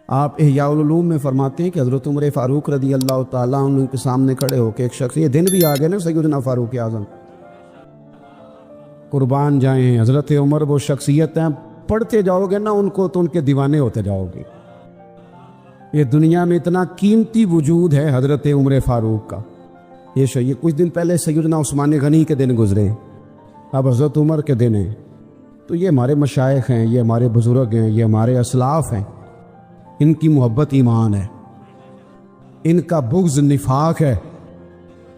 آپ احیاء العلوم میں فرماتے ہیں کہ حضرت عمر فاروق رضی اللہ تعالیٰ عنہ کے سامنے کھڑے ہو کے ایک شخص، یہ دن بھی آ گئے نا سیدنا فاروق اعظم قربان جائیں، حضرت عمر وہ شخصیت ہیں، پڑھتے جاؤ گے نا ان کو تو ان کے دیوانے ہوتے جاؤ گے۔ یہ دنیا میں اتنا قیمتی وجود ہے حضرت عمر فاروق کا۔ یہ شہید کچھ دن پہلے سیدنا عثمان غنی کے دن گزرے، اب حضرت عمر کے دن ہیں، تو یہ ہمارے مشائخ ہیں، یہ ہمارے بزرگ ہیں، یہ ہمارے اسلاف ہیں۔ ان کی محبت ایمان ہے، ان کا بغض نفاق ہے،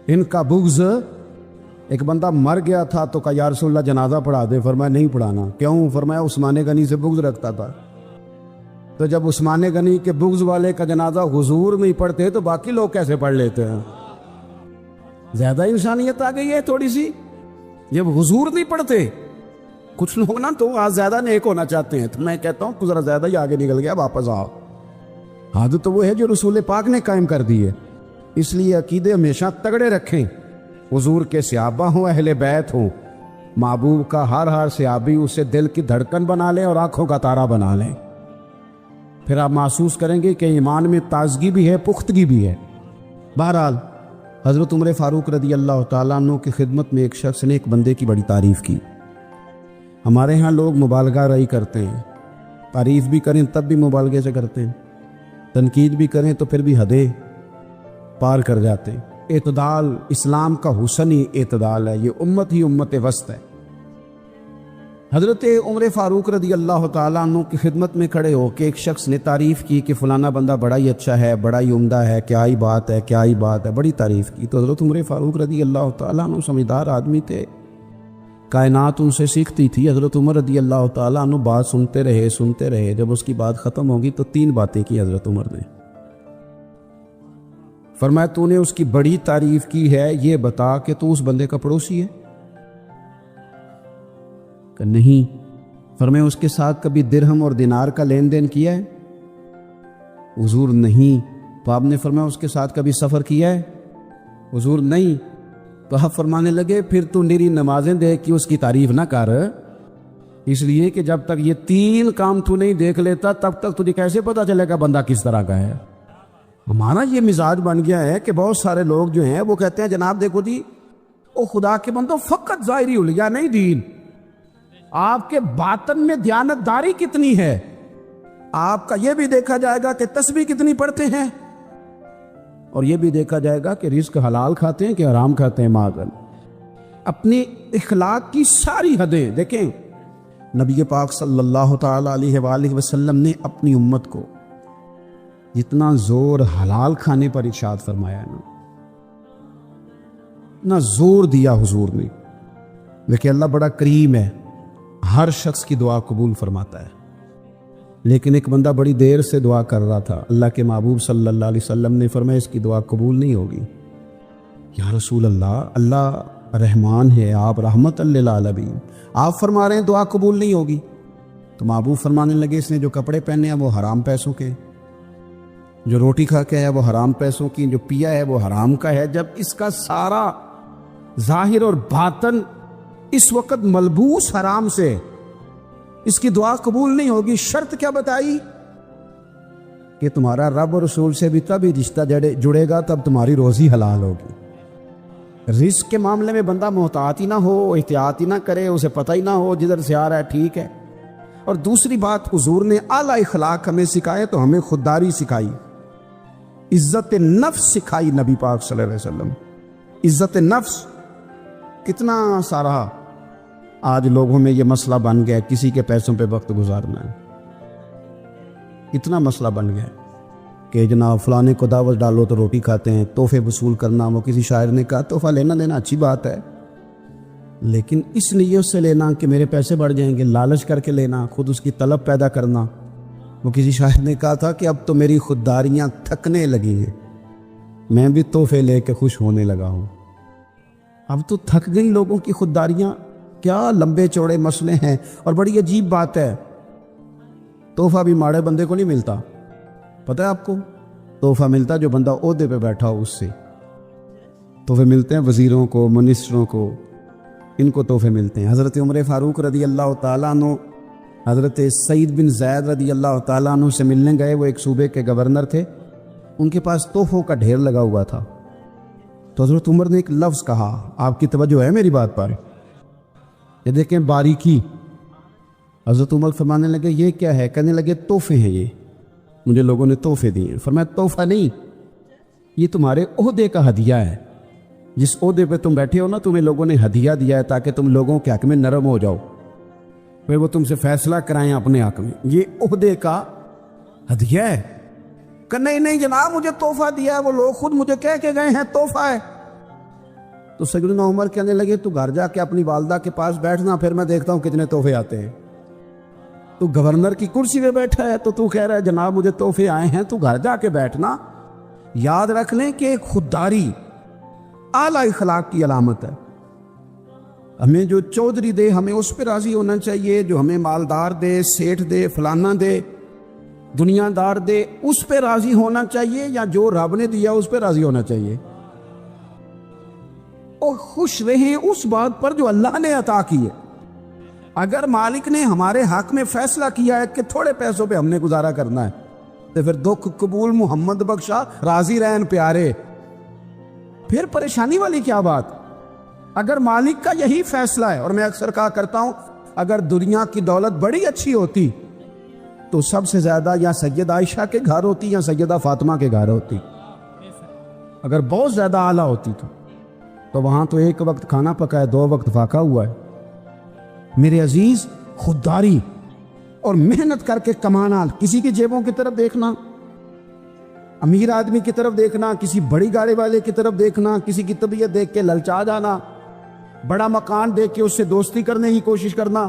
ان کا بغض۔ ایک بندہ مر گیا تھا تو کہا یا رسول اللہ جنازہ پڑھا دے، فرمایا نہیں پڑھانا۔ کیوں؟ فرمایا عثمان غنی سے بغض رکھتا تھا۔ تو جب عثمان غنی کے بغض والے کا جنازہ حضور میں ہی پڑھتے تو باقی لوگ کیسے پڑھ لیتے ہیں؟ زیادہ انسانیت آ گئی ہے تھوڑی سی، جب حضور نہیں پڑھتے۔ کچھ لوگ نا تو آج زیادہ نیک ہونا چاہتے ہیں، تو میں کہتا ہوں ذرا زیادہ ہی آگے نکل گیا، واپس آؤ۔ عادت تو وہ ہے جو رسول پاک نے قائم کر دی ہے، اس لیے عقیدے ہمیشہ تگڑے رکھیں۔ حضور کے صحابہ ہوں، اہل بیت ہوں، محبوب کا ہر صحابی اسے دل کی دھڑکن بنا لیں اور آنکھوں کا تارا بنا لیں، پھر آپ محسوس کریں گے کہ ایمان میں تازگی بھی ہے، پختگی بھی ہے۔ بہرحال حضرت عمر فاروق رضی اللہ تعالیٰ عنہ کی خدمت میں ایک شخص نے ایک بندے کی بڑی تعریف کی۔ ہمارے ہاں لوگ مبالغہ رہی کرتے ہیں، تعریف بھی کریں تب بھی مبالغے سے کرتے ہیں، تنقید بھی کریں تو پھر بھی حدیں پار کر جاتے ہیں۔ اعتدال اسلام کا حسن ہی اعتدال ہے، یہ امت ہی امت وسط ہے۔ حضرت عمر فاروق رضی اللہ تعالیٰ عنہ کی خدمت میں کھڑے ہو کے ایک شخص نے تعریف کی کہ فلانا بندہ بڑا ہی اچھا ہے، بڑا ہی عمدہ ہے، کیا ہی بات ہے، کیا ہی بات ہے، بڑی تعریف کی۔ تو حضرت عمر فاروق رضی اللہ تعالیٰ عنہ سمجھدار آدمی تھے، کائنات ان سے سیکھتی تھی۔ حضرت عمر رضی اللہ تعالیٰ عنہ بات سنتے رہے، جب اس کی بات ختم ہوگی تو 3 باتیں کی حضرت عمر نے۔ فرمایا تو نے اس کی بڑی تعریف کی ہے، یہ بتا کہ تو اس بندے کا پڑوسی ہے؟ کہ نہیں۔ فرمایا اس کے ساتھ کبھی درہم اور دینار کا لین دین کیا ہے؟ حضور نہیں۔ تو آپ نے فرمایا اس کے ساتھ کبھی سفر کیا ہے؟ حضور نہیں۔ تو آپ فرمانے لگے پھر تو میری نمازیں دیکھ کے اس کی تعریف نہ کر، اس لیے کہ جب تک یہ 3 کام تو نہیں دیکھ لیتا تب تک تجھے کیسے پتا چلے گا بندہ کس طرح کا ہے۔ ہمارا یہ مزاج بن گیا ہے کہ بہت سارے لوگ جو ہیں وہ کہتے ہیں جناب دیکھو جی او خدا کے بندوں فقط ظاہری علیا نہیں دین، آپ کے باطن میں دیانتداری کتنی ہے، آپ کا یہ بھی دیکھا جائے گا کہ تسبیح کتنی پڑھتے ہیں، اور یہ بھی دیکھا جائے گا کہ رزق حلال کھاتے ہیں کہ حرام کھاتے ہیں۔ معاذ اپنی اخلاق کی ساری حدیں دیکھیں۔ نبی پاک صلی اللہ تعالی علیہ وآلہ وسلم نے اپنی امت کو جتنا زور حلال کھانے پر ارشاد فرمایا ہے نا زور دیا حضور نے، لیکن اللہ بڑا کریم ہے، ہر شخص کی دعا قبول فرماتا ہے۔ لیکن ایک بندہ بڑی دیر سے دعا کر رہا تھا، اللہ کے محبوب صلی اللہ علیہ وسلم نے فرمایا اس کی دعا قبول نہیں ہوگی۔ یا رسول اللہ، اللہ رحمان ہے، آپ رحمت للعالمین، آپ فرما رہے ہیں دعا قبول نہیں ہوگی۔ تو محبوب فرمانے لگے اس نے جو کپڑے پہنے ہیں وہ حرام پیسوں کے، جو روٹی کھا کے ہے وہ حرام پیسوں کی، جو پیا ہے وہ حرام کا ہے۔ جب اس کا سارا ظاہر اور باطن اس وقت ملبوس حرام سے، اس کی دعا قبول نہیں ہوگی۔ شرط کیا بتائی؟ کہ تمہارا رب اور رسول سے بھی تب ہی رشتہ جڑے گا، تب تمہاری روزی حلال ہوگی۔ رزق کے معاملے میں بندہ محتاط ہی نہ ہو، احتیاط ہی نہ کرے، اسے پتہ ہی نہ ہو، جدھر سے آ رہا ہے ٹھیک ہے۔ اور دوسری بات، حضور نے اعلیٰ اخلاق ہمیں سکھائے تو ہمیں خودداری سکھائی، عزت نفس سکھائی نبی پاک صلی اللہ علیہ وسلم۔ عزت نفس کتنا سارا آج لوگوں میں یہ مسئلہ بن گیا ہے، کسی کے پیسوں پہ وقت گزارنا ہے، اتنا مسئلہ بن گیا ہے کہ جناب فلانے کو دعوت ڈالو تو روٹی کھاتے ہیں، تحفے وصول کرنا۔ وہ کسی شاعر نے کہا تحفہ لینا دینا اچھی بات ہے، لیکن اس نیت سے لینا کہ میرے پیسے بڑھ جائیں گے، لالچ کر کے لینا، خود اس کی طلب پیدا کرنا۔ وہ کسی شاعر نے کہا تھا کہ اب تو میری خودداریاں تھکنے لگی ہیں، میں بھی تحفے لے کے خوش ہونے لگا ہوں۔ اب تو تھک گئی لوگوں کی خودداریاں، کیا لمبے چوڑے مسئلے ہیں۔ اور بڑی عجیب بات ہے، تحفہ بھی ماڑے بندے کو نہیں ملتا، پتہ ہے آپ کو؟ تحفہ ملتا جو بندہ عہدے پہ بیٹھا ہو، اس سے تحفے ملتے ہیں، وزیروں کو، منسٹروں کو، ان کو تحفے ملتے ہیں۔ حضرت عمر فاروق رضی اللہ تعالیٰ عنہ حضرت سعید بن زید رضی اللہ تعالیٰ عنہ سے ملنے گئے. وہ ایک صوبے کے گورنر تھے, ان کے پاس تحفوں کا ڈھیر لگا ہوا تھا. تو حضرت عمر نے ایک لفظ کہا, آپ کی توجہ ہے میری بات پر, یہ دیکھیں باریکی. حضرت عمر فرمانے لگے یہ کیا ہے؟ کہنے لگے تحفے ہیں, یہ مجھے لوگوں نے تحفے دیے. فرمایا تحفہ نہیں, یہ تمہارے عہدے کا ہدیہ ہے. جس عہدے پہ تم بیٹھے ہو نا, تمہیں لوگوں نے ہدیہ دیا ہے تاکہ تم لوگوں کے حق میں نرم ہو جاؤ, پھر وہ تم سے فیصلہ کرائیں اپنے حق میں. یہ عہدے کا ہدیہ ہے. کہ نہیں نہیں جناب مجھے تحفہ دیا ہے, وہ لوگ خود مجھے کہہ کے گئے ہیں تحفہ ہے. تو سیدنا عمر کہنے لگے تو گھر جا کے اپنی والدہ کے پاس بیٹھنا, پھر میں دیکھتا ہوں کتنے تحفے آتے ہیں. تو گورنر کی کرسی پہ بیٹھا ہے تو کہہ رہا ہے جناب مجھے تحفے آئے ہیں, تو گھر جا کے بیٹھنا. یاد رکھ لیں کہ خودداری اعلیٰ اخلاق کی علامت ہے. ہمیں جو چودھری دے ہمیں اس پہ راضی ہونا چاہیے, جو ہمیں مالدار دے, سیٹھ دے, فلانا دے, دنیا دار دے, اس پہ راضی ہونا چاہیے, یا جو رب نے دیا اس پہ راضی ہونا چاہیے. اور خوش رہیں اس بات پر جو اللہ نے عطا کی ہے. اگر مالک نے ہمارے حق میں فیصلہ کیا ہے کہ تھوڑے پیسوں پہ ہم نے گزارا کرنا ہے, تو پھر دکھ قبول محمد بخشا راضی رہن پیارے, پھر پریشانی والی کیا بات. اگر مالک کا یہی فیصلہ ہے, اور میں اکثر کہا کرتا ہوں اگر دنیا کی دولت بڑی اچھی ہوتی تو سب سے زیادہ یا سید عائشہ کے گھر ہوتی یا سیدہ فاطمہ کے گھر ہوتی. اگر بہت زیادہ اعلیٰ ہوتی تو وہاں تو ایک وقت کھانا پکا ہے, 2 وقت فاقہ ہوا ہے. میرے عزیز, خودداری اور محنت کر کے کمانا, کسی کی جیبوں کی طرف دیکھنا, امیر آدمی کی طرف دیکھنا, کسی بڑی گاڑی والے کی طرف دیکھنا, کسی کی طبیعت دیکھ کے للچا جانا, بڑا مکان دیکھ کے اس سے دوستی کرنے کی کوشش کرنا,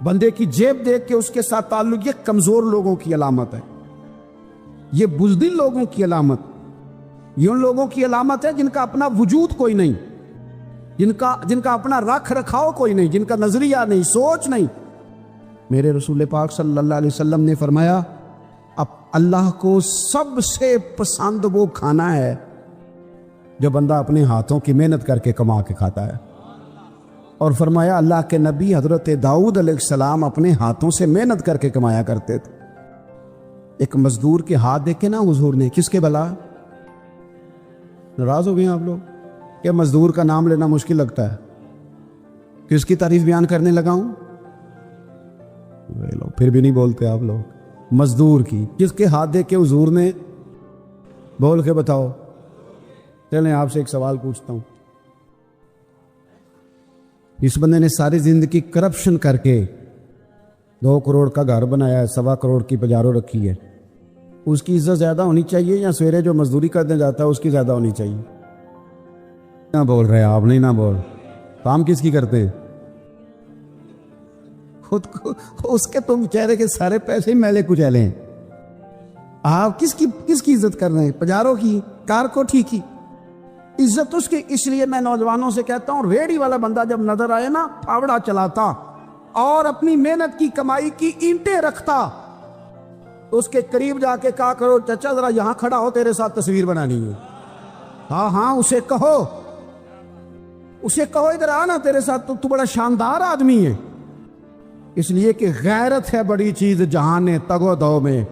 بندے کی جیب دیکھ کے اس کے ساتھ تعلق, یہ کمزور لوگوں کی علامت ہے, یہ بزدل لوگوں کی علامت, یہ ان لوگوں کی علامت ہے جن کا اپنا وجود کوئی نہیں, جن کا اپنا رکھ رکھاؤ کوئی نہیں, جن کا نظریہ نہیں, سوچ نہیں. میرے رسول پاک صلی اللہ علیہ وسلم نے فرمایا اب اللہ کو سب سے پسند وہ کھانا ہے جو بندہ اپنے ہاتھوں کی محنت کر کے کما کے کھاتا ہے. اور فرمایا اللہ کے نبی حضرت داؤد علیہ السلام اپنے ہاتھوں سے محنت کر کے کمایا کرتے تھے. ایک مزدور کے ہاتھ دیکھے نا حضور نے, کس کے بلا ناراض ہو گئے آپ لوگ کہ مزدور کا نام لینا مشکل لگتا ہے, کس کی تعریف بیان کرنے لگا ہوں, پھر بھی نہیں بولتے آپ لوگ. مزدور کی کس کے ہاتھ دیکھ کے حضور نے بول کے بتاؤ. چلیں آپ سے ایک سوال پوچھتا ہوں, اس بندے نے ساری زندگی کرپشن کر کے 2 کروڑ کا گھر بنایا ہے, 1.25 کروڑ کی پجارو رکھی ہے, اس کی عزت زیادہ ہونی چاہیے یا سویرے جو مزدوری کرنے جاتا ہے اس کی زیادہ ہونی چاہیے؟ نہ بول رہے آپ, نہیں نہ بول. کام کس کی کرتے ہیں؟ خود کو, اس کے تم چہرے کے سارے پیسے میلے کچیلے ہیں. آپ کس کی عزت کر رہے ہیں؟ پجاروں کی, کارکوٹھی کی عزت اس کی. اس لیے میں نوجوانوں سے کہتا ہوں ریڑھی والا بندہ جب نظر آئے نا, پاوڑا چلاتا اور اپنی محنت کی کمائی کی اینٹیں رکھتا, اس کے قریب جا کے کہا کرو چچا ذرا یہاں کھڑا ہو, تیرے ساتھ تصویر بنانی ہے. ہاں اسے کہو ادھر آنا تیرے ساتھ, تو بڑا شاندار آدمی ہے. اس لیے کہ غیرت ہے بڑی چیز جہان تگ و دو میں,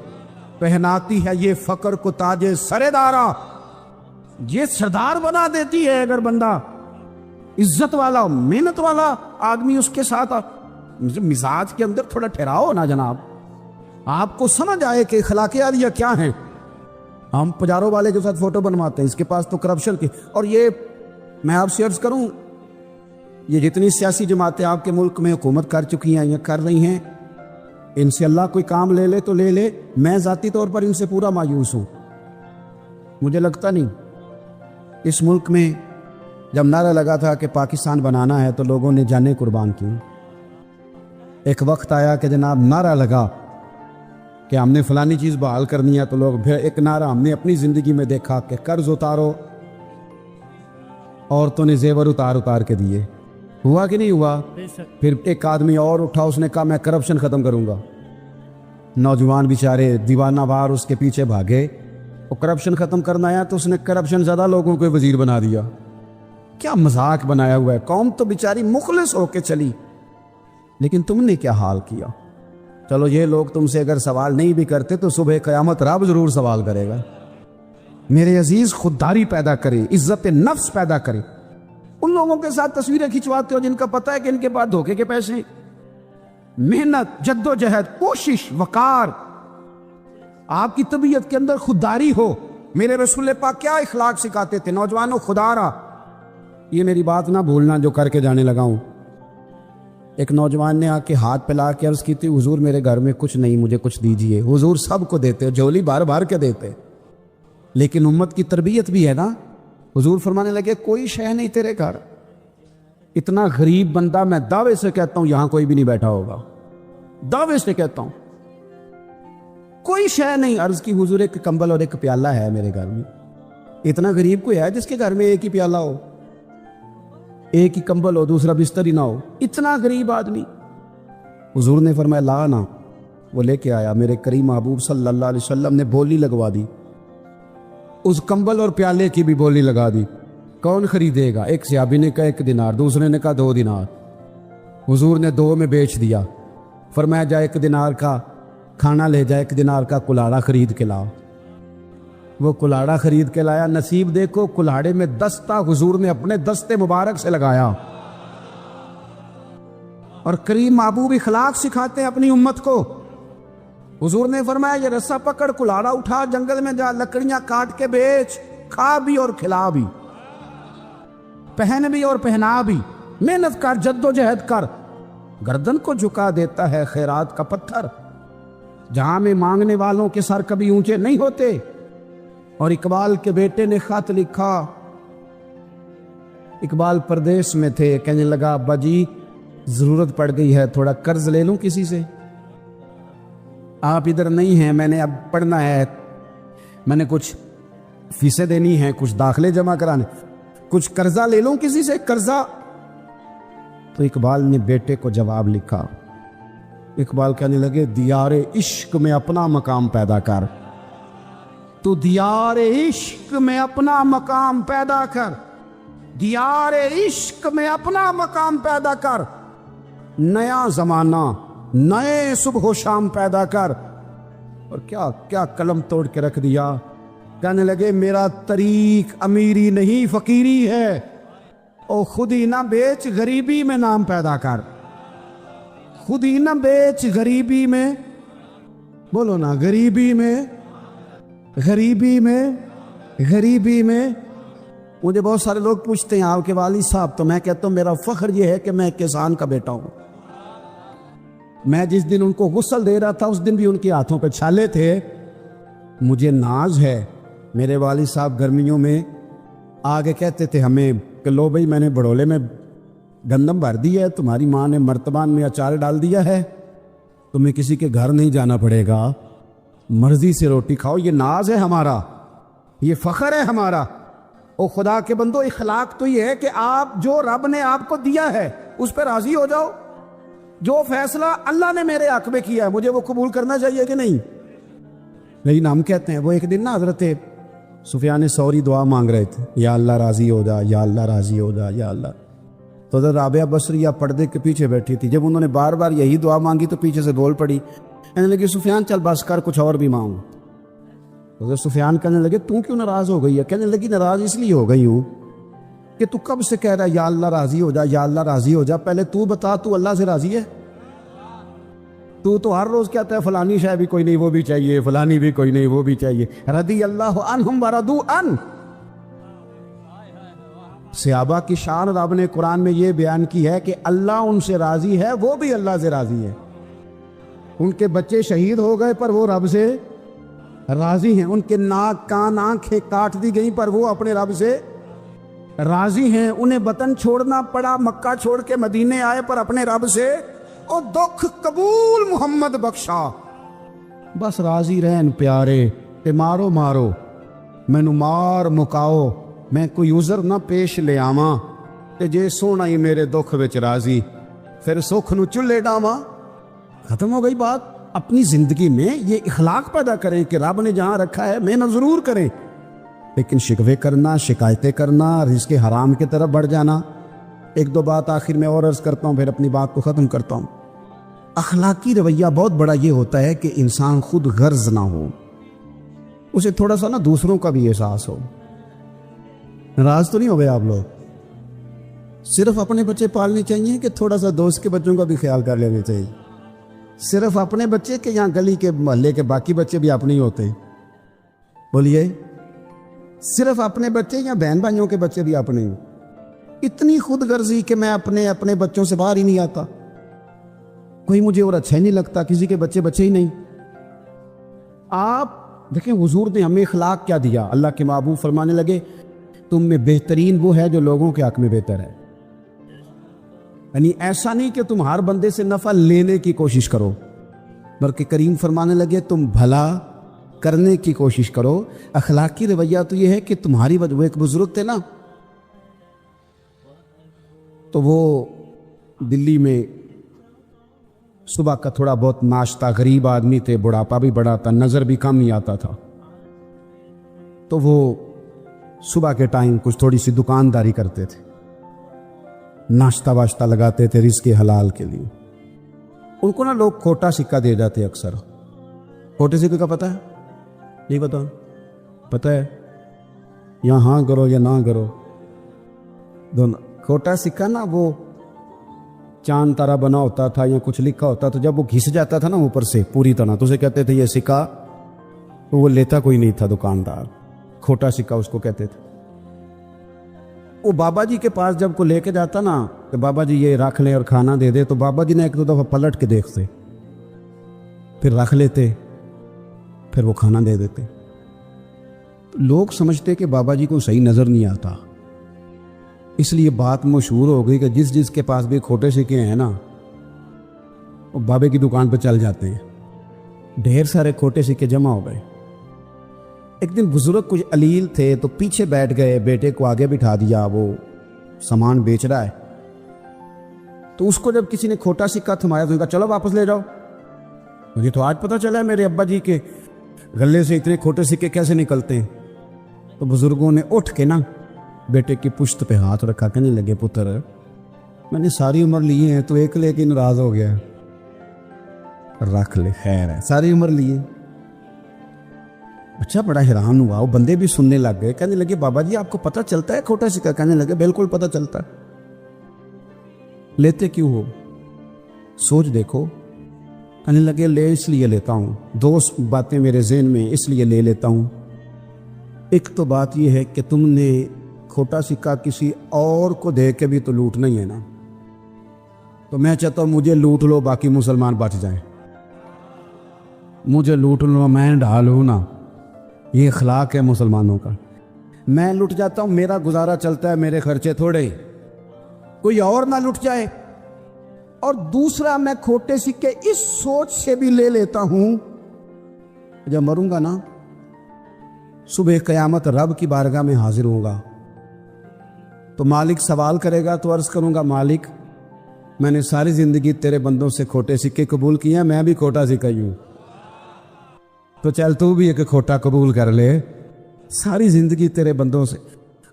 پہناتی ہے یہ فقر کو تاج سردارا. یہ سردار بنا دیتی ہے اگر بندہ عزت والا محنت والا آدمی اس کے ساتھ. مزاج کے اندر تھوڑا ٹھہراؤ نا جناب, آپ کو سمجھ آئے کہ اخلاق عالیہ کیا ہیں. ہم پجاروں والے کے ساتھ فوٹو بنواتے ہیں, اس کے پاس تو کرپشن کی. اور یہ میں آپ سے عرض کروں, یہ جتنی سیاسی جماعتیں آپ کے ملک میں حکومت کر چکی ہیں یا کر رہی ہیں, ان سے اللہ کوئی کام لے لے تو لے لے. میں ذاتی طور پر ان سے پورا مایوس ہوں. مجھے لگتا نہیں اس ملک میں جب نعرہ لگا تھا کہ پاکستان بنانا ہے تو لوگوں نے جانیں قربان کی. ایک وقت آیا کہ جناب نعرہ لگا کہ ہم نے فلانی چیز بحال کرنی ہے, تو لوگ پھر ایک نعرہ ہم نے اپنی زندگی میں دیکھا کہ قرض اتارو, عورتوں نے زیور اتار کے دیے. ہوا کہ نہیں ہوا؟ پھر ایک آدمی اور اٹھا, اس نے کہا میں کرپشن ختم کروں گا. نوجوان بیچارے دیوانہ وار اس کے پیچھے بھاگے. وہ کرپشن ختم کرنا آیا تو اس نے کرپشن زیادہ لوگوں کو وزیر بنا دیا. کیا مذاق بنایا ہوا ہے. قوم تو بیچاری مخلص ہو کے چلی, لیکن تم نے کیا حال کیا. چلو یہ لوگ تم سے اگر سوال نہیں بھی کرتے تو صبح قیامت رب ضرور سوال کرے گا. میرے عزیز خودداری پیدا کریں, عزت نفس پیدا کریں. ان لوگوں کے ساتھ تصویریں کھنچواتے ہو جن کا پتہ ہے کہ ان کے پاس دھوکے کے پیسے ہیں. محنت, جد و جہد, کوشش, وقار, آپ کی طبیعت کے اندر خودداری ہو. میرے رسول پاک کیا اخلاق سکھاتے تھے؟ نوجوانوں خدا را, یہ میری بات نہ بھولنا جو کر کے جانے لگا ہوں. ایک نوجوان نے آ کے ہاتھ پھیلا کے عرض کی تھی, حضور میرے گھر میں کچھ نہیں, مجھے کچھ دیجئے. حضور سب کو دیتے, جھولی بھر بھر کے دیتے, لیکن امت کی تربیت بھی ہے نا. حضور فرمانے لگے کوئی شے نہیں تیرے گھر. اتنا غریب بندہ میں دعوے سے کہتا ہوں یہاں کوئی بھی نہیں بیٹھا ہوگا, دعوے سے کہتا ہوں کوئی شے نہیں. عرض کی حضور ایک کمبل اور ایک پیالہ ہے میرے گھر میں. اتنا غریب کوئی ہے جس کے گھر میں ایک ہی پیالہ ہو, ایک ہی کمبل ہو, دوسرا بستر ہی نہ ہو؟ اتنا غریب آدمی. حضور نے فرمایا لا نا. وہ لے کے آیا. میرے کریم محبوب صلی اللہ علیہ وسلم نے بولی لگوا دی, اس کمبل اور پیالے کی بھی بولی لگا دی. کون خریدے گا؟ ایک صحابی نے کہا 1 دینار, دوسرے نے کہا 2 دینار. حضور نے 2 میں بیچ دیا. فرمایا جا 1 دینار کا کھانا لے جا, 1 دینار کا کلاڑا خرید کے لاؤ. وہ کلاڑا خرید کے لایا. نصیب دیکھو کلاڑے میں دستہ حضور نے اپنے دستے مبارک سے لگایا. اور کریم محبوب اخلاق سکھاتے ہیں اپنی امت کو. حضور نے فرمایا یہ رسا پکڑ, کلاڑا اٹھا, جنگل میں جا, لکڑیاں کاٹ کے بیچ, کھا بھی اور کھلا بھی, پہن بھی اور پہنا بھی. محنت کر, جد و جہد کر. گردن کو جھکا دیتا ہے خیرات کا پتھر. جہاں میں مانگنے والوں کے سر کبھی اونچے نہیں ہوتے. اور اقبال کے بیٹے نے خط لکھا. اقبال پردیس میں تھے, کہنے لگا ابا جی ضرورت پڑ گئی ہے, تھوڑا قرض لے لوں کسی سے. آپ ادھر نہیں ہیں, میں نے اب پڑھنا ہے, میں نے کچھ فیسیں دینی ہیں, کچھ داخلے جمع کرانے, کچھ قرضہ لے لوں کسی سے, قرضہ. تو اقبال نے بیٹے کو جواب لکھا. اقبال کہنے لگے دیار عشق میں اپنا مقام پیدا کر. تو دیار عشق میں اپنا مقام پیدا کر, دیار عشق میں اپنا مقام پیدا کر. نیا زمانہ, نئے صبح و شام پیدا کر. اور کیا کیا قلم توڑ کے رکھ دیا. کہنے لگے میرا طریق امیری نہیں فقیری ہے, او خود ہی نہ بیچ غریبی میں نام پیدا کر. خود ہی نہ بیچ غریبی میں, بولو نا, غریبی میں, غریبی میں, غریبی میں. مجھے بہت سارے لوگ پوچھتے ہیں آپ کے والد صاحب, تو میں کہتا ہوں میرا فخر یہ ہے کہ میں ایک کسان کا بیٹا ہوں. میں جس دن ان کو غسل دے رہا تھا اس دن بھی ان کے ہاتھوں پہ چھالے تھے. مجھے ناز ہے. میرے والد صاحب گرمیوں میں آگے کہتے تھے ہمیں کہ لو بھائی میں نے بڑولے میں گندم بھر دی ہے, تمہاری ماں نے مرتبان میں اچار ڈال دیا ہے, تمہیں کسی کے گھر نہیں جانا پڑے گا, مرضی سے روٹی کھاؤ. یہ ناز ہے ہمارا, یہ فخر ہے ہمارا. او خدا کے بندو, اخلاق تو یہ ہے کہ آپ جو رب نے آپ کو دیا ہے اس پہ راضی ہو جاؤ. جو فیصلہ اللہ نے میرے حق میں کیا ہے مجھے وہ قبول کرنا چاہیے کہ نہیں. لیکن ہم کہتے ہیں, وہ ایک دن نا حضرت سفیان ثوری دعا مانگ رہے تھے, یا اللہ راضی ہو جا, یا اللہ راضی ہو جا, یا اللہ. تو حضرت رابعہ بصریہ پردے کے پیچھے بیٹھی تھی. جب انہوں نے بار بار یہی دعا مانگی تو پیچھے سے بول پڑی, کہنے لگی سفیان چل بس کر, کچھ اور بھی مانگ. حضرت سفیان کہنے لگے تو کیوں ناراض ہو گئی ہے؟ کہنے لگی ناراض اس لیے ہو گئی ہوں کہ تو کب سے کہہ رہا ہے یا اللہ راضی ہو جا, یا اللہ راضی ہو جا. پہلے تو بتا, تو اللہ سے راضی ہے؟ تو ہر روز کہتا ہے فلانی شے بھی کوئی نہیں وہ بھی چاہیے, فلانی بھی کوئی نہیں وہ بھی چاہیے. رضی اللہ عنہم ورضوا عنہ. صحابہ کی شان رب نے قرآن میں یہ بیان کی ہے کہ اللہ ان سے راضی ہے, وہ بھی اللہ سے راضی ہے. ان کے بچے شہید ہو گئے پر وہ رب سے راضی ہیں. ان کے ناک کان آنکھیں کاٹ دی گئیں پر وہ اپنے رب سے راضی ہیں. انہیں وطن چھوڑنا پڑا, مکہ چھوڑ کے مدینے آئے پر اپنے رب سے او دکھ قبول محمد بخشا. بس راضی رہن پیارے تے مارو مارو مینو مار مکاؤ, میں کوئی عذر نہ پیش لے آواں, تے جے سونا ہی میرے دکھ وچ راضی پھر سکھ نو چلے ڈاواں. ختم ہو گئی بات. اپنی زندگی میں یہ اخلاق پیدا کریں کہ رب نے جہاں رکھا ہے محنت ضرور کریں, لیکن شکوے کرنا, شکایتیں کرنا, رزق حرام کی طرف بڑھ جانا. ایک دو بات آخر میں اور عرض کرتا ہوں, پھر اپنی بات کو ختم کرتا ہوں. اخلاقی رویہ بہت بڑا یہ ہوتا ہے کہ انسان خود غرض نہ ہو، اسے تھوڑا سا نا دوسروں کا بھی احساس ہو۔ ناراض تو نہیں ہو گئے آپ لوگ؟ صرف اپنے بچے پالنے چاہیے کہ تھوڑا سا دوست کے بچوں کا بھی خیال کر لینا چاہیے؟ صرف اپنے بچے کہ یہاں گلی کے محلے کے باقی بچے بھی اپنے ہی ہوتے ہیں؟ بولیے، صرف اپنے بچے یا بہن بھائیوں کے بچے بھی اپنے ہی؟ اتنی خود غرضی کہ میں اپنے بچوں سے باہر ہی نہیں آتا، کوئی مجھے اور اچھا ہی نہیں لگتا، کسی کے بچے ہی نہیں۔ آپ دیکھیں حضور نے ہمیں اخلاق کیا دیا۔ اللہ کے محبوب فرمانے لگے تم میں بہترین وہ ہے جو لوگوں کے حق میں بہتر ہے۔ یعنی ایسا نہیں کہ تم ہر بندے سے نفع لینے کی کوشش کرو، بلکہ کریم فرمانے لگے تم بھلا کرنے کی کوشش کرو۔ اخلاقی رویہ تو یہ ہے کہ تمہاری وہ ایک بزرگ تھے نا، تو وہ دلی میں صبح کا تھوڑا بہت ناشتہ، غریب آدمی تھے، بڑھاپا بھی بڑا تھا، نظر بھی کم ہی آتا تھا، تو وہ صبح کے ٹائم کچھ تھوڑی سی دکانداری کرتے تھے، ناشتہ واشتہ لگاتے تھے رزق حلال کے لیے۔ ان کو نا لوگ کھوٹا سکہ دے جاتے اکثر۔ کھوٹے سکے کا پتہ ہے؟ نہیں پتا؟ پتہ ہے؟ یا ہاں کرو یا نہ کرو دونوں۔ کھوٹا سکہ نا وہ چاند تارا بنا ہوتا تھا یا کچھ لکھا ہوتا، تو جب وہ گھس جاتا تھا نا اوپر سے پوری طرح، تو اسے کہتے تھے یہ سکہ، تو وہ لیتا کوئی نہیں تھا دکاندار، کھوٹا سکہ اس کو کہتے تھے۔ وہ بابا جی کے پاس جب کو لے کے جاتا نا کہ بابا جی یہ رکھ لیں اور کھانا دے دے، تو بابا جی نے ایک دو دفعہ پلٹ کے دیکھتے، پھر رکھ لیتے، پھر وہ کھانا دے دیتے۔ لوگ سمجھتے کہ بابا جی کو صحیح نظر نہیں آتا، اس لیے بات مشہور ہو گئی کہ جس کے پاس بھی کھوٹے سکے ہیں نا وہ بابے کی دکان پہ چل جاتے ہیں۔ ڈھیر سارے کھوٹے سکے جمع ہو گئے۔ ایک دن بزرگ کچھ علیل تھے تو پیچھے بیٹھ گئے، بیٹے کو آگے بٹھا دیا، وہ سامان بیچ رہا ہے، تو اس کو جب کسی نے کھوٹا سکہ تھمایا تو کہا چلو واپس لے جاؤ، مجھے تو آج پتہ چلا ہے میرے ابا جی کے گلے سے اتنے کھوٹے سکے کیسے نکلتے ہیں۔ تو بزرگوں نے اٹھ کے نا بیٹے کی پشت پہ ہاتھ رکھا، کہنے لگے پتر میں نے ساری عمر لیے ہیں، تو ایک لے کے ناراض ہو گیا، رکھ لے خیر ہے، ساری عمر لیے۔ بچہ بڑا حیران ہوا، وہ بندے بھی سننے لگ گئے، کہنے لگے بابا جی آپ کو پتہ چلتا ہے کھوٹا سکہ؟ کہنے لگے بالکل پتہ چلتا ہے۔ لیتے کیوں ہو؟ سوچ دیکھو۔ کہنے لگے لے اس لیے لیتا ہوں، دو باتیں میرے ذہن میں اس لیے لے لیتا ہوں۔ ایک تو بات یہ ہے کہ تم نے کھوٹا سکہ کسی اور کو دے کے بھی تو لوٹنا ہی ہے نا، تو میں چاہتا ہوں مجھے لوٹ لو باقی مسلمان بچ جائیں، مجھے لوٹ لو میں ڈھالوں نا، یہ اخلاق ہے مسلمانوں کا۔ میں لٹ جاتا ہوں، میرا گزارا چلتا ہے، میرے خرچے تھوڑے، کوئی اور نہ لٹ جائے۔ اور دوسرا میں کھوٹے سکے اس سوچ سے بھی لے لیتا ہوں جب مروں گا نا صبح قیامت رب کی بارگاہ میں حاضر ہوں گا، تو مالک سوال کرے گا تو عرض کروں گا مالک میں نے ساری زندگی تیرے بندوں سے کھوٹے سکے قبول کیے ہیں، میں بھی کھوٹا سکہ ہی ہوں، تو چل تو بھی ایک کھوٹا قبول کر لے، ساری زندگی تیرے بندوں سے۔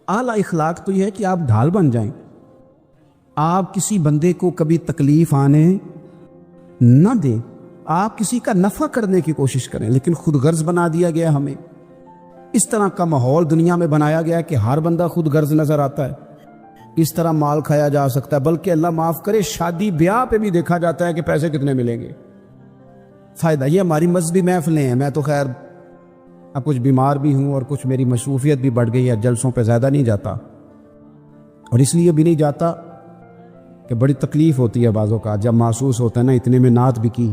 اعلیٰ اخلاق تو یہ ہے کہ آپ ڈھال بن جائیں، آپ کسی بندے کو کبھی تکلیف آنے نہ دیں، آپ کسی کا نفع کرنے کی کوشش کریں، لیکن خود غرض بنا دیا گیا ہمیں۔ اس طرح کا ماحول دنیا میں بنایا گیا کہ ہر بندہ خود غرض نظر آتا ہے، اس طرح مال کھایا جا سکتا ہے، بلکہ اللہ معاف کرے شادی بیاہ پہ بھی دیکھا جاتا ہے کہ پیسے کتنے ملیں گے، فائدہ۔ یہ ہماری مذہبی محفلیں ہیں، میں تو خیر اب کچھ بیمار بھی ہوں اور کچھ میری مصروفیت بھی بڑھ گئی ہے، جلسوں پہ زیادہ نہیں جاتا، اور اس لیے بھی نہیں جاتا کہ بڑی تکلیف ہوتی ہے بعضوں کا، جب محسوس ہوتا ہے نا اتنے میں نعت بھی کی،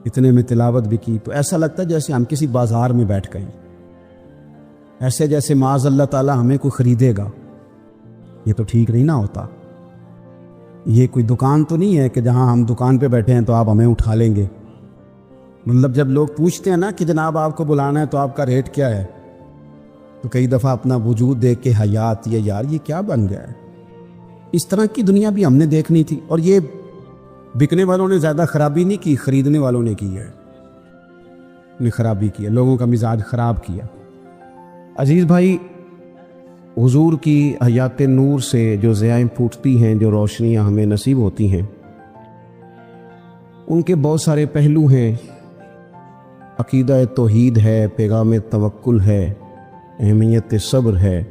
اتنے میں تلاوت بھی کی، تو ایسا لگتا ہے جیسے ہم کسی بازار میں بیٹھ گئے، ایسے جیسے معاذ اللہ تعالی ہمیں کوئی خریدے گا، یہ تو ٹھیک نہیں نہ ہوتا۔ یہ کوئی دکان تو نہیں ہے کہ جہاں ہم دکان پہ بیٹھے ہیں تو آپ ہمیں اٹھا لیں گے۔ مطلب جب لوگ پوچھتے ہیں نا کہ جناب آپ کو بلانا ہے تو آپ کا ریٹ کیا ہے، تو کئی دفعہ اپنا وجود دیکھ کے حیا آتی ہے، یار یہ کیا بن گیا ہے۔ اس طرح کی دنیا بھی ہم نے دیکھنی تھی، اور یہ بکنے والوں نے زیادہ خرابی نہیں کی، خریدنے والوں نے کی ہے، نے خرابی کی ہے، لوگوں کا مزاج خراب کیا۔ عزیز بھائی، حضور کی حیات نور سے جو ضیائیں پھوٹتی ہیں، جو روشنیاں ہمیں نصیب ہوتی ہیں، ان کے بہت سارے پہلو ہیں، عقیدہ توحید ہے، پیغام توکل ہے، اہمیت صبر ہے،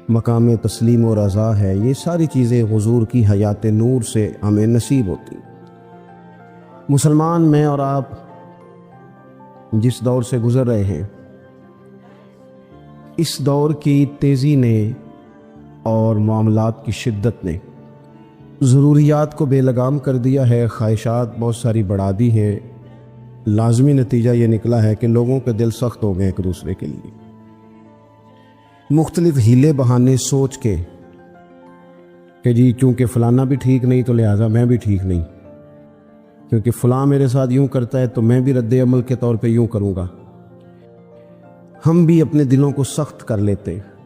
مقام تسلیم و رضا ہے۔ یہ ساری چیزیں حضور کی حیات نور سے ہمیں نصیب ہوتی۔ مسلمان میں اور آپ جس دور سے گزر رہے ہیں، اس دور کی تیزی نے اور معاملات کی شدت نے ضروریات کو بے لگام کر دیا ہے، خواہشات بہت ساری بڑھا دی ہیں۔ لازمی نتیجہ یہ نکلا ہے کہ لوگوں کے دل سخت ہو گئے ایک دوسرے کے لیے، مختلف ہیلے بہانے سوچ کے کہ جی چونکہ فلانا بھی ٹھیک نہیں تو لہٰذا میں بھی ٹھیک نہیں، کیونکہ فلاں میرے ساتھ یوں کرتا ہے تو میں بھی رد عمل کے طور پہ یوں کروں گا۔ ہم بھی اپنے دلوں کو سخت کر لیتے ہیں۔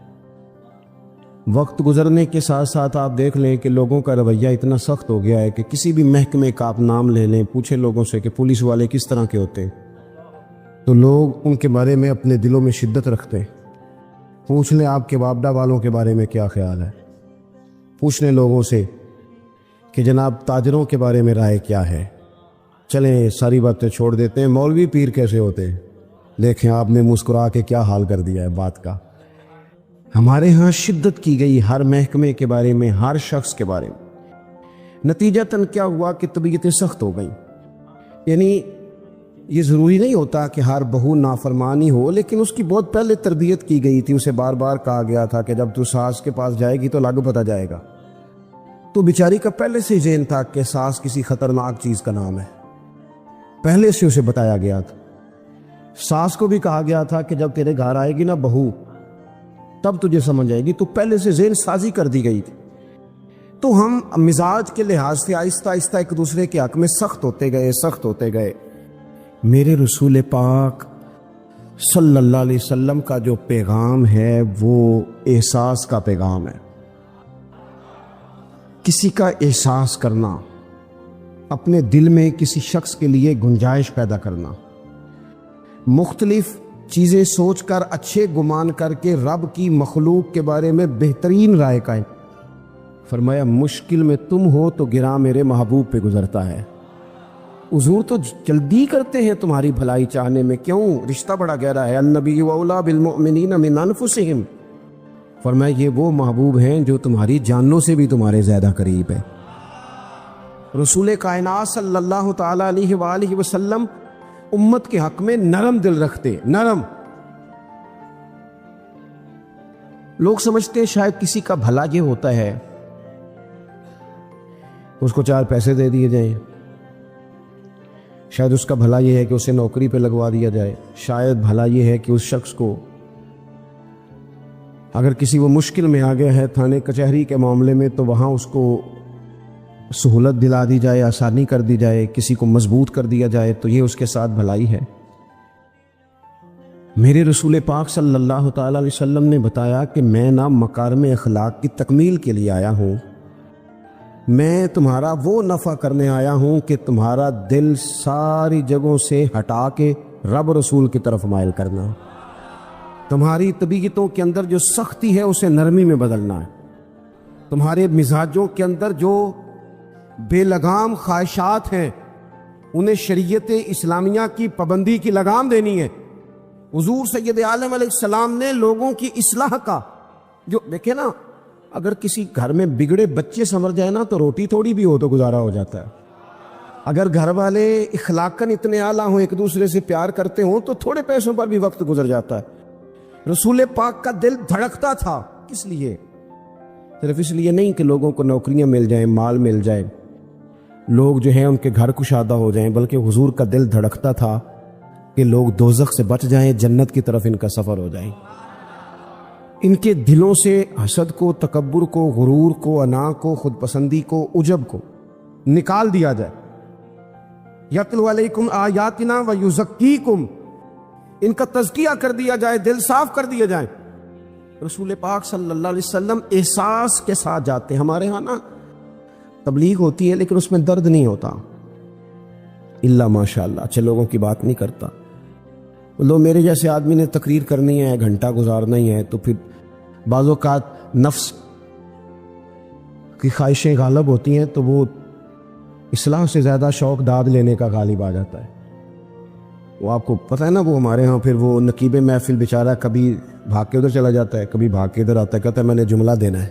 وقت گزرنے کے ساتھ ساتھ آپ دیکھ لیں کہ لوگوں کا رویہ اتنا سخت ہو گیا ہے کہ کسی بھی محکمے کا آپ نام لے لیں، پوچھیں لوگوں سے کہ پولیس والے کس طرح کے ہوتے ہیں، تو لوگ ان کے بارے میں اپنے دلوں میں شدت رکھتے ہیں۔ پوچھ لیں آپ کے وابڈہ والوں کے بارے میں کیا خیال ہے، پوچھ لیں لوگوں سے کہ جناب تاجروں کے بارے میں رائے کیا ہے۔ چلیں ساری باتیں چھوڑ دیتے ہیں، مولوی پیر کیسے ہوتے ہیں، دیکھیں آپ نے مسکرا کے کیا حال کر دیا ہے بات کا۔ ہمارے ہاں شدت کی گئی ہر محکمے کے بارے میں، ہر شخص کے بارے میں۔ نتیجتاً کیا ہوا کہ طبیعتیں سخت ہو گئیں۔ یعنی یہ ضروری نہیں ہوتا کہ ہر بہو نافرمانی ہو، لیکن اس کی بہت پہلے تربیت کی گئی تھی، اسے بار بار کہا گیا تھا کہ جب تو ساس کے پاس جائے گی تو لگ پتہ جائے گا۔ تو بیچاری کا پہلے سے ذہن تھا کہ ساس کسی خطرناک چیز کا نام ہے، پہلے سے اسے بتایا گیا تھا۔ ساس کو بھی کہا گیا تھا کہ جب تیرے گھر آئے گی نا بہو تب تجھے سمجھ آئے گی، تو پہلے سے ذہن سازی کر دی گئی تھی۔ تو ہم مزاج کے لحاظ سے آہستہ آہستہ ایک دوسرے کے حق میں سخت ہوتے گئے۔ میرے رسول پاک صلی اللہ علیہ وسلم کا جو پیغام ہے وہ احساس کا پیغام ہے۔ کسی کا احساس کرنا، اپنے دل میں کسی شخص کے لیے گنجائش پیدا کرنا، مختلف چیزیں سوچ کر اچھے گمان کر کے رب کی مخلوق کے بارے میں بہترین رائے قائم۔ فرمایا مشکل میں تم ہو تو گراں میرے محبوب پہ گزرتا ہے۔ حضور تو جلدی کرتے ہیں تمہاری بھلائی چاہنے میں، کیوں؟ رشتہ بڑا گہرا ہے۔ النبی اولیٰ بالمؤمنین من انفسہم، فرمایا یہ وہ محبوب ہیں جو تمہاری جانوں سے بھی تمہارے زیادہ قریب ہے۔ رسول کائنات صلی اللہ تعالی علیہ وآلہ وسلم امت کے حق میں نرم دل رکھتے، نرم۔ لوگ سمجھتے ہیں شاید کسی کا بھلا یہ ہوتا ہے اس کو 4 پیسے دے دیے جائیں، شاید اس کا بھلا یہ ہے کہ اسے نوکری پہ لگوا دیا جائے، شاید بھلا یہ ہے کہ اس شخص کو اگر کسی وہ مشکل میں آ گیا ہے تھانے کچہری کے معاملے میں تو وہاں اس کو سہولت دلا دی جائے، آسانی کر دی جائے، کسی کو مضبوط کر دیا جائے، تو یہ اس کے ساتھ بھلائی ہے۔ میرے رسول پاک صلی اللہ تعالی علیہ وسلم نے بتایا کہ میں نہ مکارم اخلاق کی تکمیل کے لیے آیا ہوں، میں تمہارا وہ نفع کرنے آیا ہوں کہ تمہارا دل ساری جگہوں سے ہٹا کے رب رسول کی طرف مائل کرنا، تمہاری طبیعتوں کے اندر جو سختی ہے اسے نرمی میں بدلنا ہے، تمہارے مزاجوں کے اندر جو بے لگام خواہشات ہیں انہیں شریعت اسلامیہ کی پابندی کی لگام دینی ہے۔ حضور سید عالم علیہ السلام نے لوگوں کی اصلاح کا جو دیکھیں نا، اگر کسی گھر میں بگڑے بچے سنور جائے نا تو روٹی تھوڑی بھی ہو تو گزارا ہو جاتا ہے۔ اگر گھر والے اخلاقاً اتنے اعلیٰ ہوں، ایک دوسرے سے پیار کرتے ہوں تو تھوڑے پیسوں پر بھی وقت گزر جاتا ہے۔ رسول پاک کا دل دھڑکتا تھا، کس لیے؟ صرف اس لیے نہیں کہ لوگوں کو نوکریاں مل جائیں، مال مل جائے، لوگ جو ہیں ان کے گھر کشادہ ہو جائیں، بلکہ حضور کا دل دھڑکتا تھا کہ لوگ دوزخ سے بچ جائیں، جنت کی طرف ان کا سفر ہو جائے۔ ان کے دلوں سے حسد کو، تکبر کو، غرور کو، انا کو، خود پسندی کو، عجب کو نکال دیا جائے۔ یتلو علیکم آیاتنا ویزکیکم، ان کا تزکیہ کر دیا جائے، دل صاف کر دیے جائیں۔ رسول پاک صلی اللہ علیہ وسلم احساس کے ساتھ جاتے ہیں۔ ہمارے ہاں نا تبلیغ ہوتی ہے لیکن اس میں درد نہیں ہوتا، اللہ ماشاء اللہ اچھے لوگوں کی بات نہیں کرتا۔ لو میرے جیسے آدمی نے تقریر کرنی ہے، گھنٹہ گزارنا ہی ہے، تو پھر بعض اوقات نفس کی خواہشیں غالب ہوتی ہیں تو وہ اصلاح سے زیادہ شوق داد لینے کا غالب آ جاتا ہے. وہ آپ کو پتہ ہے نا، وہ ہمارے ہاں پھر وہ نقیب محفل بیچارہ کبھی بھاگ کے ادھر چلا جاتا ہے، کبھی بھاگ کے ادھر آتا ہے، کہتا ہے میں نے جملہ دینا ہے.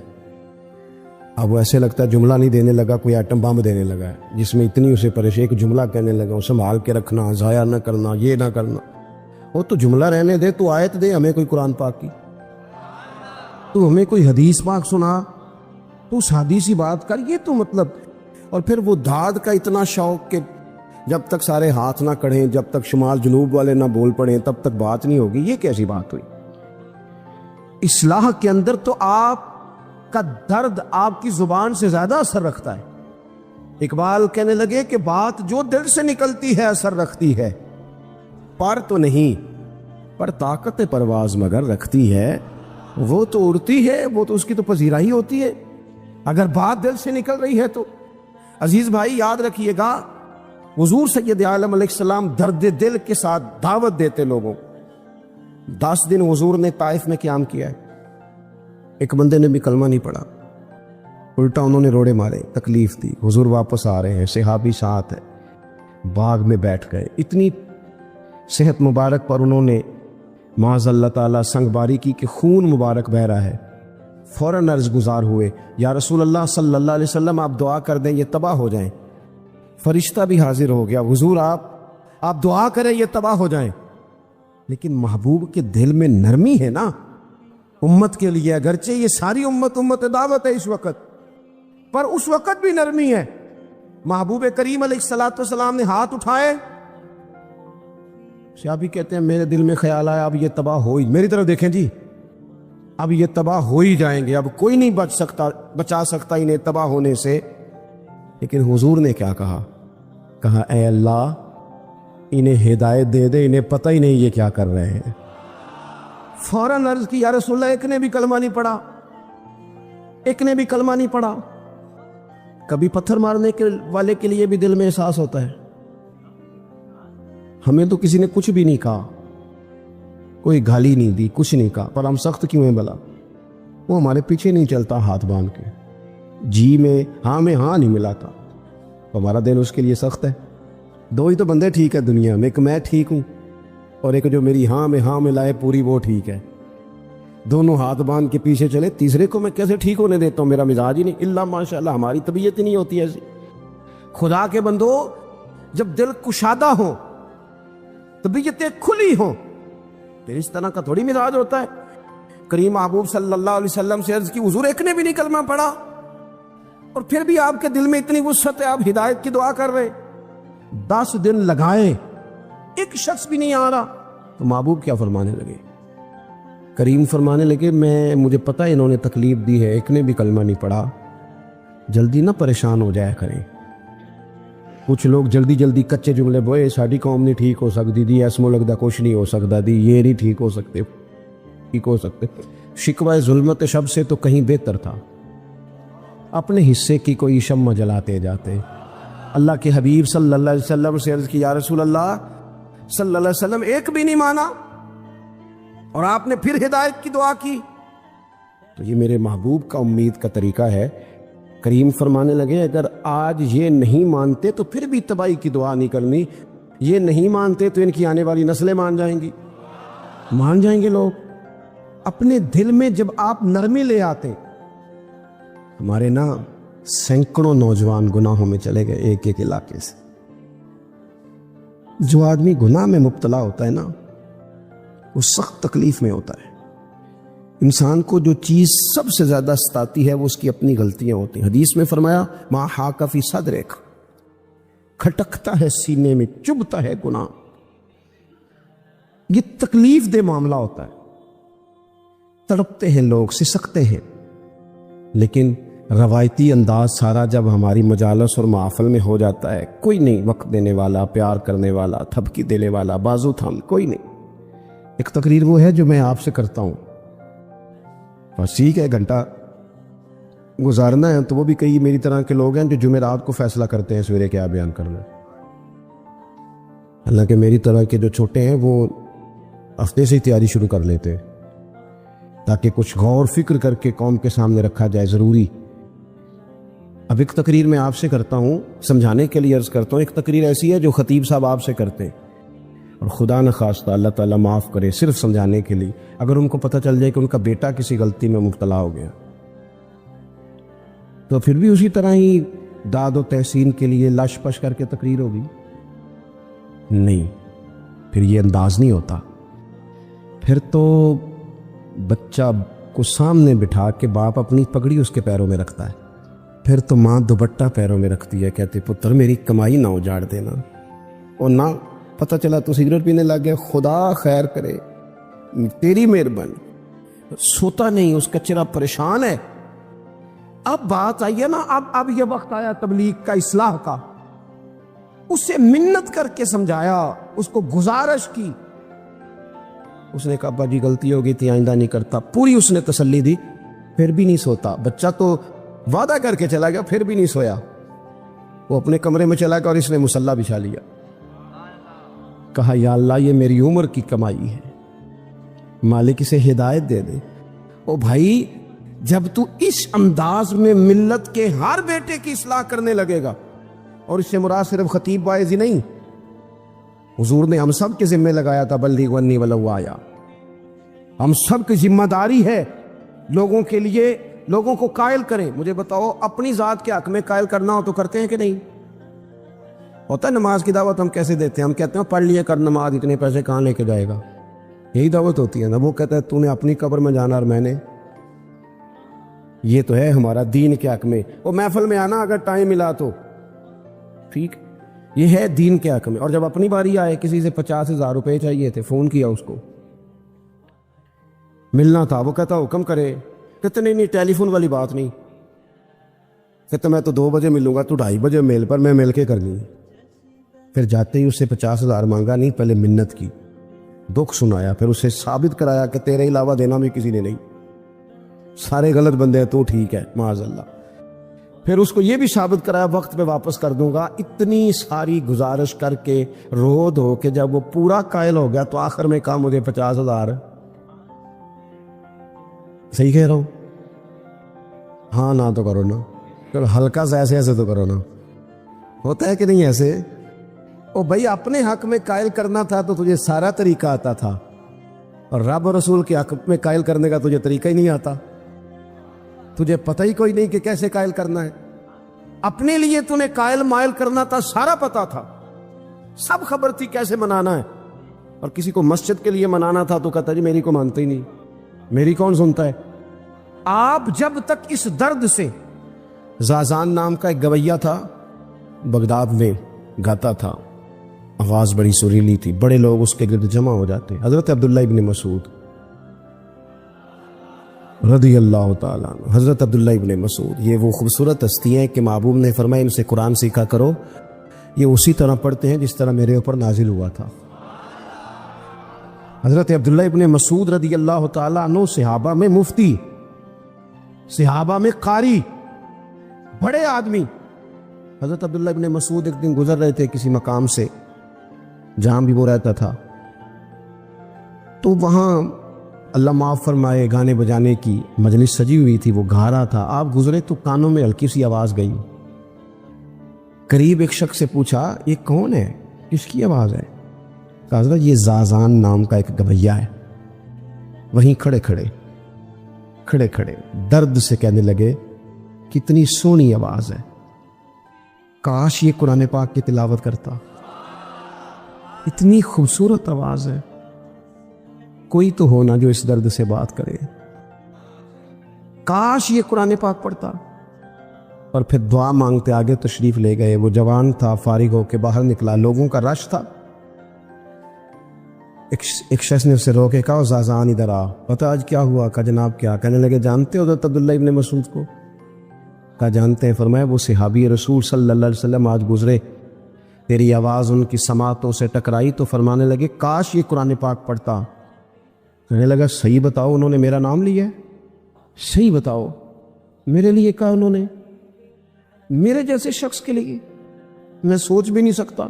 اب وہ ایسے لگتا ہے جملہ نہیں دینے لگا، کوئی ایٹم بم دینے لگا ہے، جس میں اتنی اسے پریشانی. ایک جملہ کہنے لگا، اسے سنبھال کے رکھنا، ضائع نہ کرنا، یہ نہ کرنا. وہ تو جملہ رہنے دے، تو آیت دے ہمیں کوئی قرآن پاک کی، تو ہمیں کوئی حدیث پاک سنا، تو اس حدیثی بات کر. یہ تو مطلب، اور پھر وہ داد کا اتنا شوق کہ جب تک سارے ہاتھ نہ کڑھیں، جب تک شمال جنوب والے نہ بول پڑیں، تب تک بات نہیں ہوگی. یہ کیسی بات ہوئی؟ اصلاح کے اندر تو آپ کا درد آپ کی زبان سے زیادہ اثر رکھتا ہے. اقبال کہنے لگے کہ بات جو دل سے نکلتی ہے اثر رکھتی ہے، پر تو نہیں، پر طاقت پرواز مگر رکھتی ہے. وہ تو اڑتی ہے، وہ تو اس کی تو پذیرائی ہوتی ہے. اگر بات دل سے نکل رہی ہے تو عزیز بھائی یاد رکھیے گا، حضور سید عالم علیہ السلام درد دل کے ساتھ دعوت دیتے لوگوں. 10 دن حضور نے طائف میں قیام کیا ہے، ایک بندے نے بھی کلمہ نہیں پڑھا، الٹا انہوں نے روڑے مارے، تکلیف دی. حضور واپس آ رہے ہیں، صحابی ساتھ ہے، باغ میں بیٹھ گئے. اتنی صحت مبارک پر انہوں نے معاذ اللہ تعالیٰ سنگ باری کی کہ خون مبارک بہہ رہا ہے. فوراً عرض گزار ہوئے، یا رسول اللہ صلی اللہ علیہ وسلم آپ دعا کر دیں یہ تباہ ہو جائیں. فرشتہ بھی حاضر ہو گیا، حضور آپ دعا کریں یہ تباہ ہو جائیں. لیکن محبوب کے دل میں نرمی ہے نا امت کے لیے، اگرچہ یہ ساری امت دعوت ہے اس وقت، پر اس وقت بھی نرمی ہے. محبوب کریم علیہ الصلوۃ والسلام نے ہاتھ اٹھائے. صحابی کہتے ہیں میرے دل میں خیال آیا اب یہ تباہ ہو ہی، میری طرف دیکھیں جی، اب یہ تباہ ہو ہی جائیں گے، اب کوئی نہیں بچا سکتا انہیں تباہ ہونے سے. لیکن حضور نے کیا کہا اے اللہ انہیں ہدایت دے دے، انہیں پتہ ہی نہیں یہ کیا کر رہے ہیں. فوراً عرض کی یا رسول اللہ ایک نے بھی کلمہ نہیں پڑھا، ایک نے بھی کلمہ نہیں پڑھا. کبھی پتھر مارنے کے والے کے لیے بھی دل میں احساس ہوتا ہے. ہمیں تو کسی نے کچھ بھی نہیں کہا، کوئی گالی نہیں دی، کچھ نہیں کہا، پر ہم سخت کیوں ہیں بلا؟ وہ ہمارے پیچھے نہیں چلتا ہاتھ باندھ کے، جی میں ہاں نہیں ملاتا، ہمارا دل اس کے لیے سخت ہے. 2 ہی تو بندے ٹھیک ہے دنیا میں، ایک میں ٹھیک ہوں اور ایک جو میری ہاں میں ہاں ملائے پوری وہ ٹھیک ہے. دونوں ہاتھ باندھ کے پیچھے چلے، تیسرے کو میں کیسے ٹھیک ہونے دیتا ہوں؟ میرا مزاج ہی نہیں، اللہ ماشاء اللہ ہماری طبیعت ہی نہیں ہوتی ایسی. خدا کے بندو، جب دل کشادہ ہو، طبیعتیں کھلی ہوں، پھر اس طرح کا تھوڑی مزاج ہوتا ہے. کریم محبوب صلی اللہ علیہ وسلم سے عرض کی حضور ایک نے بھی نہیں کلمہ پڑھا، اور پھر بھی آپ کے دل میں اتنی وسعت ہے، آپ ہدایت کی دعا کر رہے. 10 دن لگائے، ایک شخص بھی نہیں آ رہا. تو محبوب کیا فرمانے لگے؟ کریم فرمانے لگے مجھے پتہ ہے انہوں نے تکلیف دی ہے، ایک نے بھی کلمہ نہیں پڑھا، جلدی نہ پریشان ہو جایا کریں. کچھ لوگ جلدی کچے جملے بوئے، ساڈی قوم نہیں ٹھیک ہو سکتی دی، ایسمو لگتا کچھ نہیں ہو سکتا دی، یہ نہیں ٹھیک ہو سکتے. شکوہ ظلمت شب سے تو کہیں بہتر تھا، اپنے حصے کی کوئی شمع جلاتے جاتے. اللہ کے حبیب صلی اللہ علیہ وسلم سے عرض کی یا رسول اللہ صلی اللہ علیہ وسلم ایک بھی نہیں مانا، اور آپ نے پھر ہدایت کی دعا کی. تو یہ میرے محبوب کا امید کا طریقہ ہے. کریم فرمانے لگے اگر آج یہ نہیں مانتے تو پھر بھی تباہی کی دعا نہیں کرنی. یہ نہیں مانتے تو ان کی آنے والی نسلیں مان جائیں گے لوگ. اپنے دل میں جب آپ نرمی لے آتے، ہمارے نا سینکڑوں نوجوان گناہوں میں چلے گئے ایک علاقے سے. جو آدمی گناہ میں مبتلا ہوتا ہے نا، وہ سخت تکلیف میں ہوتا ہے. انسان کو جو چیز سب سے زیادہ ستاتی ہے وہ اس کی اپنی غلطیاں ہوتی ہیں. حدیث میں فرمایا ما حاک فی صدرک، کھٹکتا ہے سینے میں، چبھتا ہے گناہ. یہ تکلیف دہ معاملہ ہوتا ہے، تڑپتے ہیں لوگ، سسکتے ہیں. لیکن روایتی انداز سارا جب ہماری مجالس اور محافل میں ہو جاتا ہے، کوئی نہیں وقت دینے والا، پیار کرنے والا، تھپکی دینے والا، بازو تھام، کوئی نہیں. ایک تقریر وہ ہے جو میں آپ سے کرتا ہوں، بس ٹھیک ہے گھنٹہ گزارنا ہے، تو وہ بھی کئی میری طرح کے لوگ ہیں جو جمعرات کو فیصلہ کرتے ہیں سویرے کیا بیان کرنا ہے. حالانکہ میری طرح کے جو چھوٹے ہیں وہ ہفتے سے ہی تیاری شروع کر لیتے ہیں تاکہ کچھ غور فکر کر کے قوم کے سامنے رکھا جائے. ضروری اب ایک تقریر میں آپ سے کرتا ہوں، سمجھانے کے لیے عرض کرتا ہوں، ایک تقریر ایسی ہے جو خطیب صاحب آپ سے کرتے ہیں، اور خدا نخواستہ اللہ تعالیٰ معاف کرے، صرف سمجھانے کے لیے، اگر ان کو پتہ چل جائے کہ ان کا بیٹا کسی غلطی میں مبتلا ہو گیا تو پھر بھی اسی طرح ہی داد و تحسین کے لیے لش پش کر کے تقریر ہوگی؟ نہیں، پھر یہ انداز نہیں ہوتا. پھر تو بچہ کو سامنے بٹھا کے باپ اپنی پگڑی اس کے پیروں میں رکھتا ہے، پھر تو ماں دوپٹہ پیروں میں رکھتی ہے، کہتے پتر میری کمائی نہ اجاڑ دینا، اور نہ پتہ چلا تو سگریٹ پینے لگ گیا، خدا خیر کرے، تیری مہربانی. سوتا نہیں، اس کا چہرہ پریشان ہے. اب بات آئی ہے نا، اب یہ وقت آیا تبلیغ کا، اصلاح کا. اسے منت کر کے سمجھایا، اس کو گزارش کی. اس نے کہا ابا جی غلطی ہو گئی تھی، آئندہ نہیں کرتا. پوری اس نے تسلی دی، پھر بھی نہیں سوتا. بچہ تو وعدہ کر کے چلا گیا، پھر بھی نہیں سویا. وہ اپنے کمرے میں چلا گیا اور اس نے مصلی بچھا لیا. کہا یا اللہ یہ میری عمر کی کمائی ہے، مالک اسے ہدایت دے دے. او بھائی جب تو اس انداز میں ملت کے ہر بیٹے کی اصلاح کرنے لگے گا، اور اس سے مراد صرف خطیب واعظ ہی نہیں، حضور نے ہم سب کے ذمہ لگایا تھا بلغ عنی ولو آیا. ہم سب کی ذمہ داری ہے لوگوں کے لیے، لوگوں کو قائل کریں. مجھے بتاؤ اپنی ذات کے حق میں قائل کرنا ہو تو کرتے ہیں کہ نہیں؟ ہوتا ہے نماز کی دعوت ہم کیسے دیتے ہیں؟ ہم کہتے ہیں پڑھ لیے کر نماز، اتنے پیسے کہاں لے کے جائے گا؟ یہی دعوت ہوتی ہے نا. وہ کہتا ہے تو نے اپنی قبر میں جانا اور میں نے. یہ تو ہے ہمارا دین کے حق میں. وہ محفل میں آنا اگر ٹائم ملا تو ٹھیک، یہ ہے دین کے حق میں. اور جب اپنی باری آئے، کسی سے 50,000 روپے چاہیے تھے، فون کیا اس کو، ملنا تھا، وہ کہتا حکم کرے، کہتے نہیں ٹیلی فون والی بات نہیں. کہتے میں تو 2 بجے ملوں گا، تو 2:30 بجے میل پر، میں مل کے کرنی. پھر جاتے ہی اس سے 50,000 مانگا نہیں، پہلے منت کی، دکھ سنایا، پھر اسے ثابت کرایا کہ تیرے علاوہ دینا بھی کسی نے نہیں، سارے غلط بندے ہیں، تو ٹھیک ہے معاذ اللہ. پھر اس کو یہ بھی ثابت کرایا وقت پہ واپس کر دوں گا. اتنی ساری گزارش کر کے رو دھو کے جب وہ پورا قائل ہو گیا تو آخر میں کہا مجھے 50,000. صحیح کہہ رہا ہوں؟ ہاں نہ تو کرو نا، ہلکا سا ایسے ایسے تو کرو نا. ہوتا ہے کہ نہیں ایسے؟ او بھائی اپنے حق میں قائل کرنا تھا تو تجھے سارا طریقہ آتا تھا، اور رب و رسول کے حق میں قائل کرنے کا تجھے طریقہ ہی نہیں آتا. تجھے پتہ ہی کوئی نہیں کہ کیسے قائل کرنا ہے. اپنے لیے تو نے قائل مائل کرنا تھا، سارا پتا تھا، سب خبر تھی کیسے منانا ہے. اور کسی کو مسجد کے لیے منانا تھا تو کہتا جی میری کو مانتے ہی نہیں، میری کون سنتا ہے. آپ جب تک اس درد سے، زازان نام کا ایک گویہ تھا بغداد میں، گاتا تھا، آواز بڑی سریلی تھی، بڑے لوگ اس کے گرد جمع ہو جاتے. حضرت عبداللہ ابن مسعود رضی اللہ تعالیٰ عنہ، حضرت عبداللہ ابن مسعود یہ وہ خوبصورت ہستی ہیں کہ محبوب نے فرمایا ان سے قرآن سیکھا کرو، یہ اسی طرح پڑھتے ہیں جس طرح میرے اوپر نازل ہوا تھا. حضرت عبداللہ ابن مسعود رضی اللہ تعالیٰ عنہ صحابہ میں مفتی، صحابہ میں قاری، بڑے آدمی. حضرت عبداللہ ابن مسعود ایک دن گزر رہے تھے کسی مقام سے جہاں بھی وہ رہتا تھا، تو وہاں اللہ معاف فرمائے گانے بجانے کی مجلس سجی ہوئی تھی، وہ گا رہا تھا. آپ گزرے تو کانوں میں ہلکی سی آواز گئی. قریب ایک شخص سے پوچھا یہ کون ہے، کس کی آواز ہے؟ کہا حضرت یہ زازان نام کا ایک گویہ ہے. وہیں کھڑے کھڑے درد سے کہنے لگے کتنی سونی آواز ہے، کاش یہ قرآن پاک کی تلاوت کرتا، اتنی خوبصورت آواز ہے. کوئی تو ہونا جو اس درد سے بات کرے، کاش یہ قرآن پاک پڑھتا. اور پھر دعا مانگتے آگے تشریف لے گئے. وہ جوان تھا، فارغ ہو کے باہر نکلا، لوگوں کا رش تھا. ایک شخص نے اسے روکے، کہا زازان ادھر آ، پتہ آج کیا ہوا؟ کہا جناب کیا؟ کہنے لگے جانتے ہو حضرت عبداللہ ابن مسعود کو؟ کہا جانتے ہیں. فرمایا وہ صحابی رسول صلی اللہ علیہ وسلم آج گزرے، تیری آواز ان کی سماعتوں سے ٹکرائی تو فرمانے لگے کاش یہ قرآن پاک پڑھتا. کہنے لگا صحیح بتاؤ انہوں نے میرا نام لیا ہے؟ صحیح بتاؤ میرے لیے کہا انہوں نے؟ میرے جیسے شخص کے لیے میں سوچ بھی نہیں سکتا.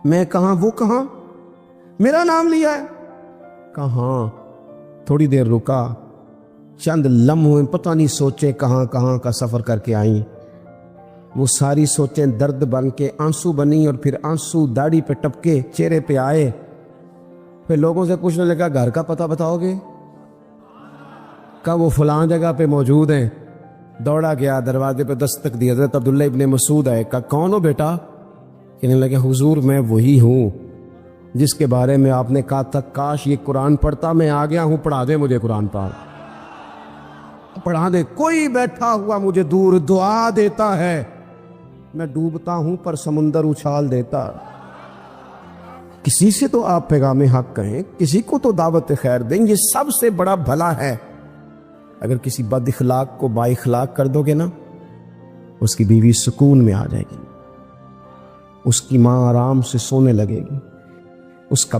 میں کہاں وہ کہاں، میرا نام لیا ہے. کہاں؟ تھوڑی دیر رکا، چند لمحے پتہ نہیں سوچے کہاں کہاں کا سفر کر کے آئیں. وہ ساری سوچیں درد بن کے آنسو بنی، اور پھر آنسو داڑھی پہ ٹپکے چہرے پہ آئے۔ پھر لوگوں سے پوچھنے لگا گھر کا پتہ بتاؤ گے؟ کہا وہ فلاں جگہ پہ موجود ہیں۔ دوڑا گیا، دروازے پہ دستک دی، حضرت عبداللہ ابن مسعود آئے، کہا کون ہو بیٹا؟ کہنے لگے حضور میں وہی ہوں جس کے بارے میں آپ نے کہا تھا کاش یہ قرآن پڑھتا، میں آ گیا ہوں، پڑھا دے مجھے قرآن پاک، پڑھا دے۔ کوئی بیٹھا ہوا مجھے دور دعا دیتا ہے، میں ڈوبتا ہوں پر سمندر اچھال دیتا۔ کسی سے تو آپ پیغام حق کہیں، کسی کو تو دعوت خیر دیں، یہ سب سے بڑا بھلا ہے۔ اگر کسی بد اخلاق کو با اخلاق کر دو گے نا، اس کی بیوی سکون میں آ جائے گی، اس کی ماں آرام سے سونے لگے گی، اس کا